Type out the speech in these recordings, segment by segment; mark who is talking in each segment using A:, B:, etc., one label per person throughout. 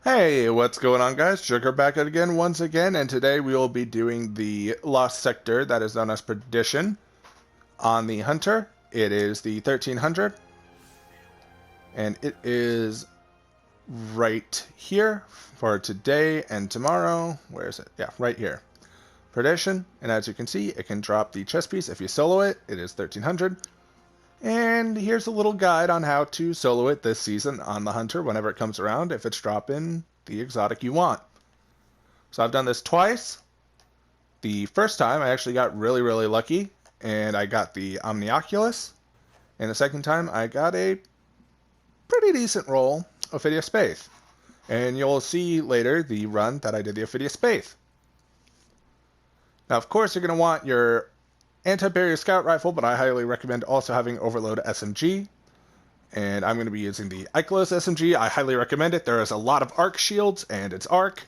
A: Hey, what's going on, guys? Joker back at again once again, and today we will be doing the Lost Sector that is known as Perdition on the Hunter. It is the 1300, and it is right here for today and tomorrow. Where is it? Yeah, right here. Perdition, and as you can see, it can drop the chess piece if you solo it. It is 1300. And here's a little guide on how to solo it this season on the Hunter whenever it comes around, if it's dropping the exotic you want. So I've done this twice. The first time I actually got really lucky, and I got the Omnioculus. And the second time I got a pretty decent roll of Ophidia Spaith. And you'll see later the run that I did the Ophidia Spaith. Now, of course, you're going to want your anti-barrier scout rifle, but I highly recommend also having Overload SMG. And I'm going to be using the Ikelos SMG. I highly recommend it. There is a lot of arc shields, and it's arc.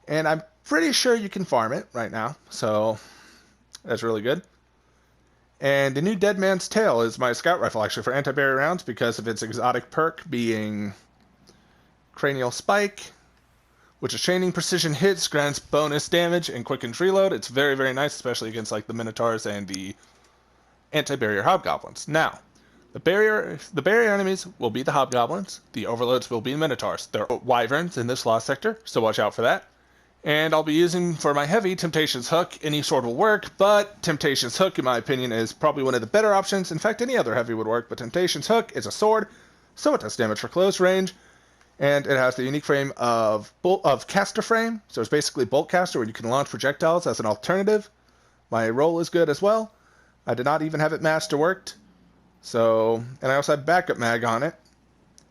A: And I'm pretty sure you can farm it right now, so that's really good. And the new Dead Man's Tail is my scout rifle, actually, for anti-barrier rounds because of its exotic perk being Cranial Spike, which is chaining precision hits, grants bonus damage, and quickens reload. It's very nice, especially against like the Minotaurs and the anti-barrier hobgoblins. Now, the barrier enemies will be the hobgoblins. The overloads will be Minotaurs. They're wyverns in this Lost Sector, so watch out for that. And I'll be using for my heavy Temptation's Hook. Any sword will work, but Temptation's Hook, in my opinion, is probably one of the better options. In fact, any other heavy would work, but Temptation's Hook is a sword, so it does damage for close range. And it has the unique frame of caster frame, so it's basically bolt caster where you can launch projectiles as an alternative. My roll is good as well. I did not even have it master worked. So, and I also have backup mag on it,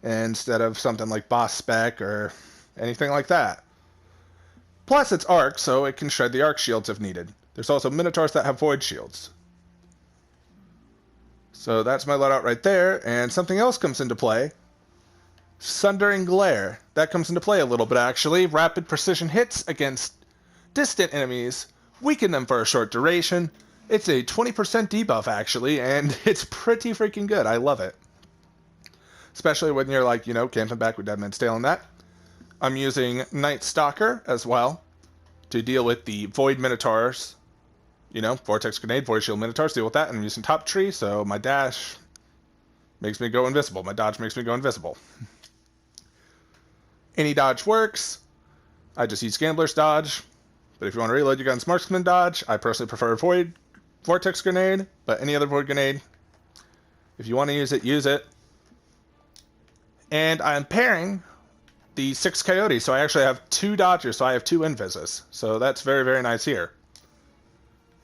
A: instead of something like boss spec or anything like that. Plus it's arc, so it can shred the arc shields if needed. There's also Minotaurs that have void shields. So that's my loadout right there, and something else comes into play. Sundering Glare. That comes into play a little bit, actually. Rapid precision hits against distant enemies weaken them for a short duration. It's a 20% debuff, actually, and it's pretty freaking good. I love it. Especially when you're, like, camping back with Dead Man's Tale and that. I'm using Night Stalker as well to deal with the Void Minotaurs. Vortex Grenade, Void Shield Minotaurs, deal with that. And I'm using Top Tree, so my dash makes me go invisible. My dodge makes me go invisible. Any dodge works. I just use Gambler's Dodge. But if you want to reload your gun's Marksman Dodge, I personally prefer Vortex Grenade. But any other Void Grenade, if you want to use it. And I'm pairing the 6 Coyotes, so I actually have 2 Dodgers, so I have 2 Invises. So that's very nice here.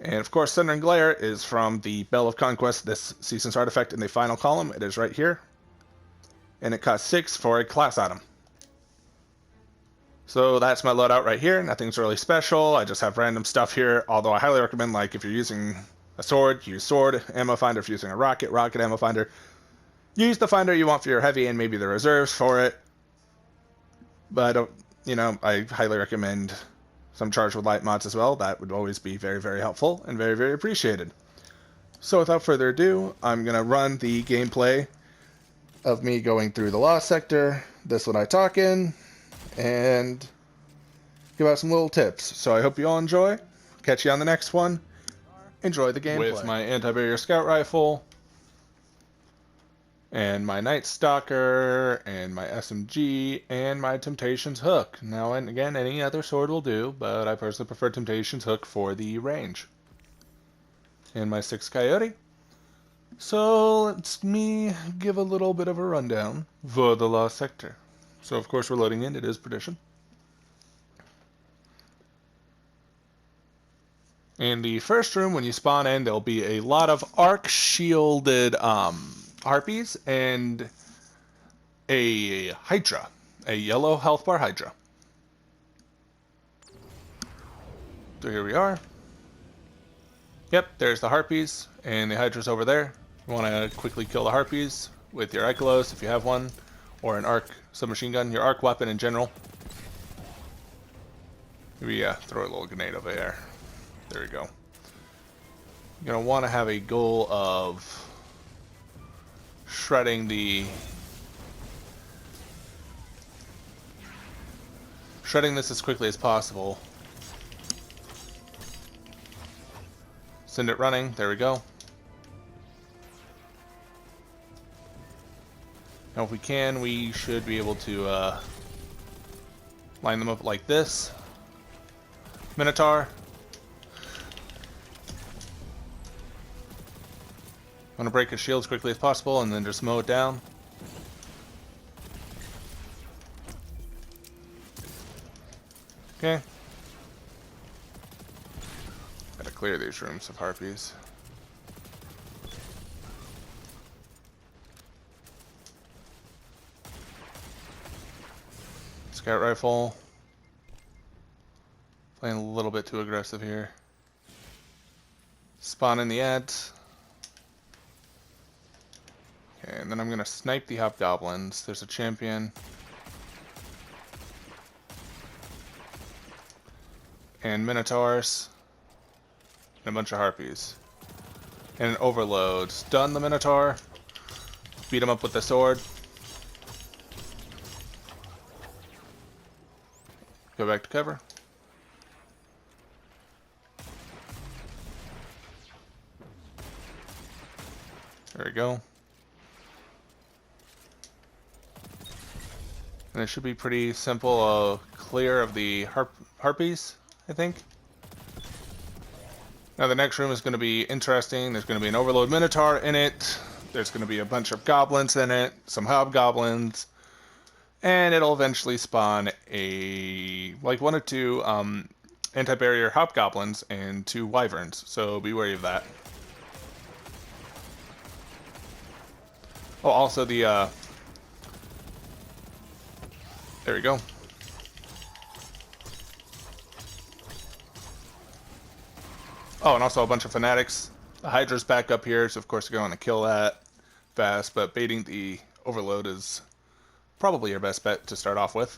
A: And of course, Thunder and Glare is from the Bell of Conquest, this season's artifact in the final column. It is right here. And it costs 6 for a class item. So that's my loadout right here. Nothing's really special. I just have random stuff here. Although I highly recommend, like, if you're using a sword, use sword ammo finder. If you're using a rocket ammo finder. Use the finder you want for your heavy and maybe the reserves for it. But, I highly recommend some charge with light mods as well. That would always be very helpful and very appreciated. So without further ado, I'm going to run the gameplay of me going through the Lost Sector. This one I talk in. And give out some little tips. So I hope you all enjoy. Catch you on the next one. Enjoy the gameplay. With my anti-barrier scout rifle, and my Night Stalker, and my SMG, and my Temptation's Hook. Now, and again, any other sword will do, but I personally prefer Temptation's Hook for the range. And my 6 Coyote. So let's me give a little bit of a rundown for the Lost Sector. So, of course, we're loading in. It is Perdition. In the first room, when you spawn in, there'll be a lot of arc-shielded harpies and a Hydra. A yellow health bar Hydra. So here we are. Yep, there's the harpies, and the Hydra's over there. You want to quickly kill the harpies with your Ikelos, if you have one, or an arc submachine gun, your arc weapon in general. Maybe throw a little grenade over there. There we go. You're going to want to have a goal of shredding the shredding this as quickly as possible. Send it running. There we go. Now if we can, we should be able to line them up like this. Minotaur. I'm going to break his shield as quickly as possible and then just mow it down. Okay. Gotta clear these rooms of harpies. Scout rifle. Playing a little bit too aggressive here. Spawn in the ads. Okay, and then I'm gonna snipe the hobgoblins. There's a champion. And minotaurs. And a bunch of harpies. And an overload. Stun the minotaur. Beat him up with the sword. Go back to cover. There we go. And it should be pretty simple, clear of the harpies, I think. Now the next room is going to be interesting. There's going to be an overload minotaur in it. There's going to be a bunch of goblins in it, some hobgoblins, and it'll eventually spawn like 1 or 2 anti-barrier hobgoblins and 2 wyverns, so be wary of that. Oh, also the there we go. Oh, and also a bunch of fanatics. The Hydra's back up here, so of course you're going to kill that fast, but baiting the overload is probably your best bet to start off with.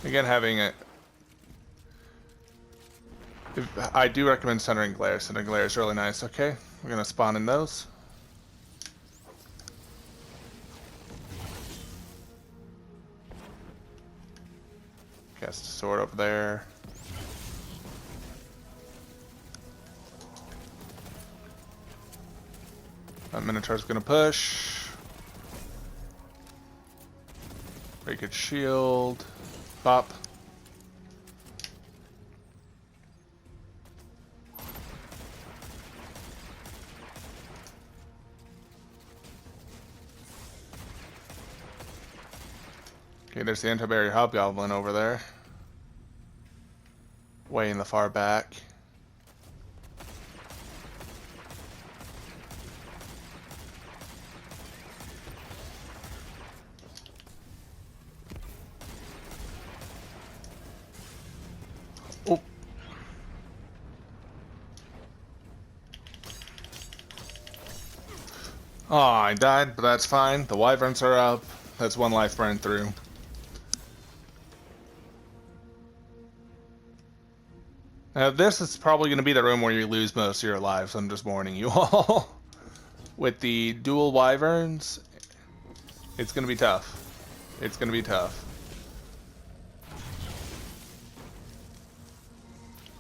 A: Again, having it... I do recommend Centering Glare. Centering Glare is really nice. Okay, we're going to spawn in those. Cast a sword over there. That Minotaur's gonna push. Break its shield. Pop. Okay, there's the anti-barrier hobgoblin over there. Way in the far back. Oh. Oh, I died, but that's fine. The wyverns are up. That's 1 life burned through. Now this is probably going to be the room where you lose most of your lives, I'm just warning you all. With the dual wyverns, it's going to be tough. It's going to be tough.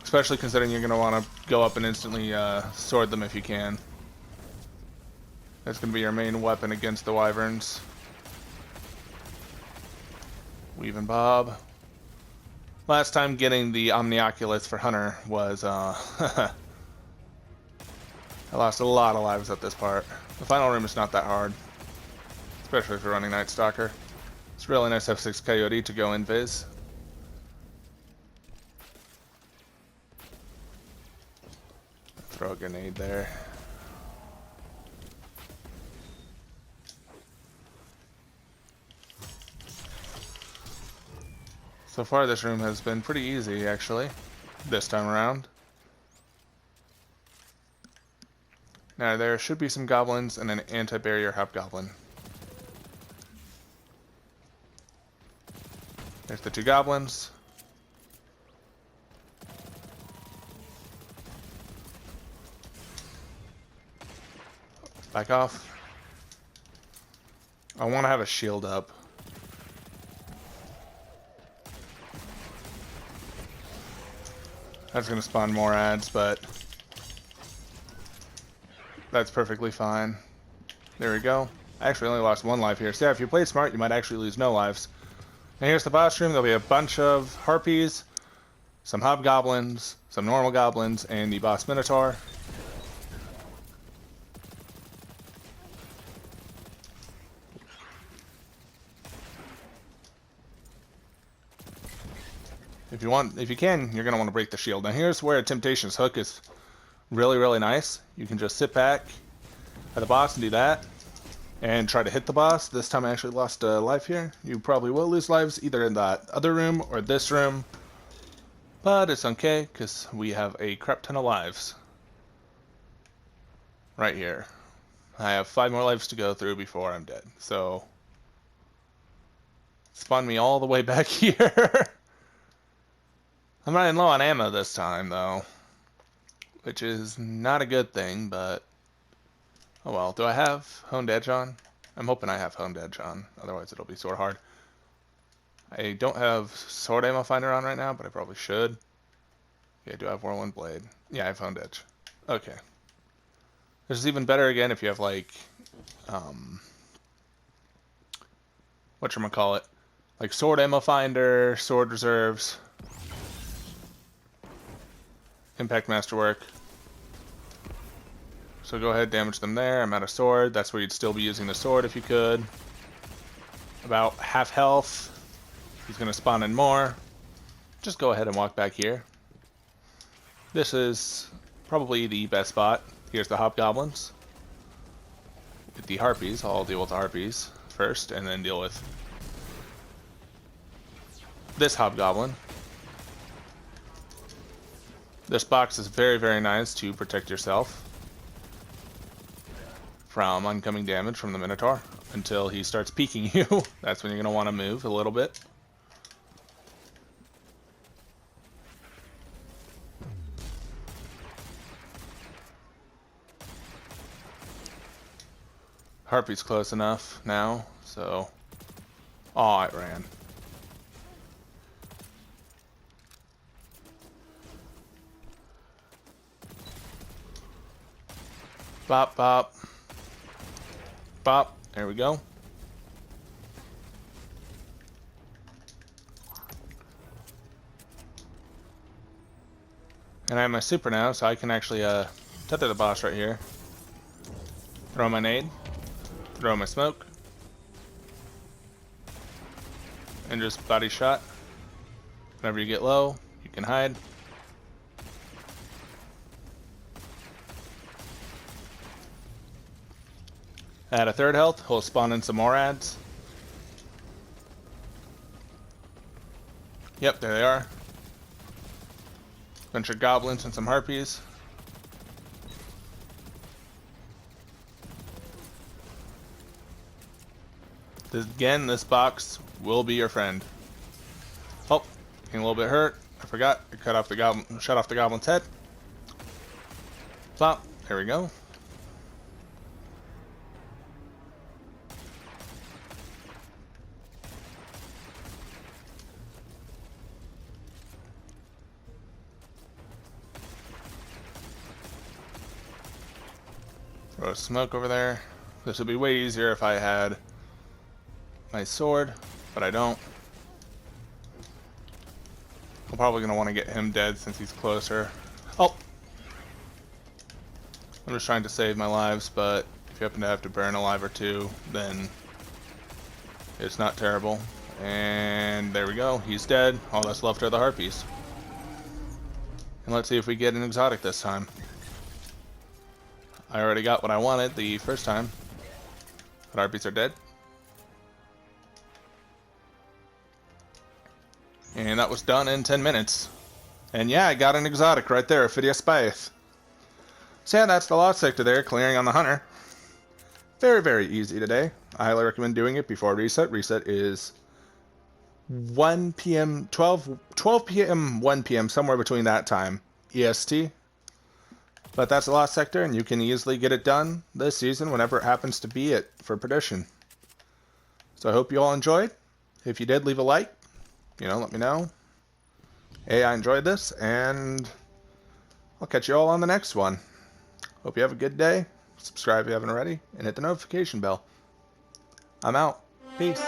A: Especially considering you're going to want to go up and instantly sword them if you can. That's going to be your main weapon against the wyverns. Weave and bob. Last time getting the Omnioculus for Hunter was, I lost a lot of lives at this part. The final room is not that hard, especially if you're running Night Stalker. It's really nice to have 6 Coyote to go invis. Throw a grenade there. So far this room has been pretty easy, actually, this time around. Now there should be some goblins and an anti-barrier hobgoblin. There's the 2 goblins. Back off. I want to have a shield up. That's going to spawn more ads, but that's perfectly fine. There we go. I actually only lost 1 life here. So yeah, if you play smart, you might actually lose no lives. And here's the boss room. There'll be a bunch of harpies, some hobgoblins, some normal goblins, and the boss minotaur. If you can, you're gonna want to break the shield. Now here's where Temptation's hook is really, really nice. You can just sit back at the boss and do that, and try to hit the boss. This time I actually lost a life here. You probably will lose lives either in that other room or this room, but it's okay because we have a crap ton of lives right here. I have 5 more lives to go through before I'm dead. So spawn me all the way back here. I'm running low on ammo this time, though, which is not a good thing, but oh well. Do I have Honed Edge on? I'm hoping I have Honed Edge on, otherwise it'll be sort of hard. I don't have Sword Ammo Finder on right now, but I probably should. Yeah, do I have Whirlwind Blade? Yeah, I have Honed Edge. Okay. This is even better again if you have, like, whatchamacallit, like Sword Ammo Finder, Sword Reserves, Impact Masterwork. So go ahead, damage them there. I'm out of sword. That's where you'd still be using the sword if you could. About half health. He's going to spawn in more. Just go ahead and walk back here. This is probably the best spot. Here's the hobgoblins. With the harpies, I'll deal with the harpies first, and then deal with this hobgoblin. This box is very, very nice to protect yourself from oncoming damage from the Minotaur until he starts peeking you. That's when you're going to want to move a little bit. Harpy's close enough now, so... Oh, it ran. Bop, bop. Bop. There we go. And I have my super now, so I can actually tether the boss right here. Throw my nade. Throw my smoke. And just body shot. Whenever you get low, you can hide. At a third health, he'll spawn in some more ads. Yep, there they are. Bunch of goblins and some harpies. Again, this box will be your friend. Oh, getting a little bit hurt. I forgot. I cut off the goblin, shut off the goblin's head. Plop. There we go. Throw a smoke over there. This would be way easier if I had my sword, but I don't. I'm probably going to want to get him dead since he's closer. Oh! I'm just trying to save my lives, but if you happen to have to burn a life or two, then it's not terrible. And there we go. He's dead. All that's left are the harpies. And let's see if we get an exotic this time. I already got what I wanted the first time. But harpies are dead. And that was done in 10 minutes. And yeah, I got an exotic right there, Phidias Spaeth. So yeah, that's the lost sector there, clearing on the hunter. Very, very easy today. I highly recommend doing it before reset. Reset is 1 p.m., 12 p.m., 1 p.m., somewhere between that time, EST. But that's the lost sector, and you can easily get it done this season whenever it happens to be it for Perdition. So I hope you all enjoyed. If you did, leave a like. Let me know. Hey, I enjoyed this, and I'll catch you all on the next one. Hope you have a good day. Subscribe if you haven't already, and hit the notification bell. I'm out. Peace.